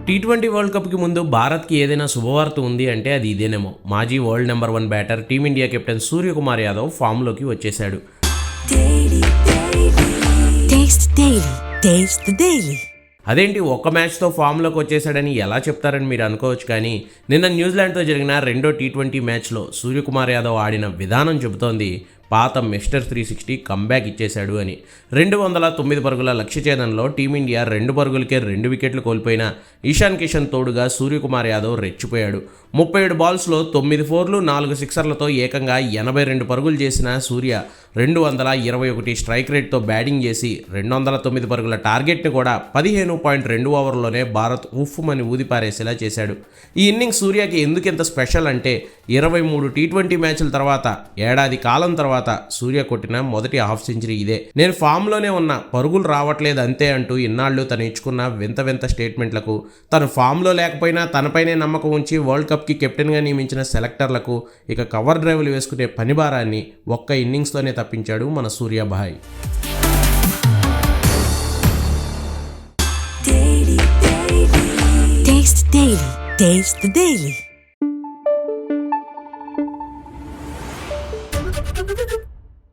T20 world కప్కి ముందు భారత్కి ఏదైనా శుభవార్త ఉంది అంటే అది ఇదేనేమో. మాజీ world number 1 batter Team India captain Suryakumar Yadav ఫామ్లోకి వచ్చేశాడు. అదేంటి ఒక్క మ్యాచ్తో ఫామ్లోకి వచ్చేసాడని ఎలా చెప్తారని మీరు అనుకోవచ్చు, కానీ నిన్న న్యూజిలాండ్తో జరిగిన రెండో టీ20 మ్యాచ్లో సూర్యకుమార్ యాదవ్ ఆడిన విధానం చెబుతోంది పాత మిస్టర్ 360 కంబ్యాక్ ఇచ్చేశాడు అని. 209 పరుగుల లక్ష్య ఛేదనలో టీమిండియా 2 పరుగులకే 2 వికెట్లు కోల్పోయిన ఇషాన్ కిషన్ తోడుగా సూర్యకుమార్ యాదవ్ రెచ్చిపోయాడు. 37 బాల్స్లో 9 ఫోర్లు 4 సిక్సర్లతో ఏకంగా 82 పరుగులు చేసిన సూర్య 221 స్ట్రైక్ రేట్తో బ్యాటింగ్ చేసి 209 పరుగుల టార్గెట్ని కూడా 15.2 ఓవర్లోనే భారత్ ఉఫ్ఫుమని ఊదిపారేసేలా చేశాడు. ఈ ఇన్నింగ్స్ సూర్యకి ఎందుకు ఇంత స్పెషల్ అంటే 23 టీ20 మ్యాచ్ల తర్వాత ఏడాది కాలం తర్వాత సూర్య కొట్టిన మొదటి హాఫ్ సెంచరీ ఇదే. నేను ఫామ్లోనే ఉన్నా, పరుగులు రావట్లేదు అంతే అంటూ ఇన్నాళ్ళు తను ఇచ్చుకున్న వింత వింత స్టేట్మెంట్లకు, తను ఫామ్లో లేకపోయినా తనపైనే నమ్మకం ఉంచి వరల్డ్ కప్కి కెప్టెన్గా నియమించిన సెలెక్టర్లకు ఇక కవర్ డ్రైవ్లు వేసుకునే పనిభారాన్ని ఒక్క ఇన్నింగ్స్తోనే తప్పించాడు మన సూర్యాభాయ్. Taste the Daily.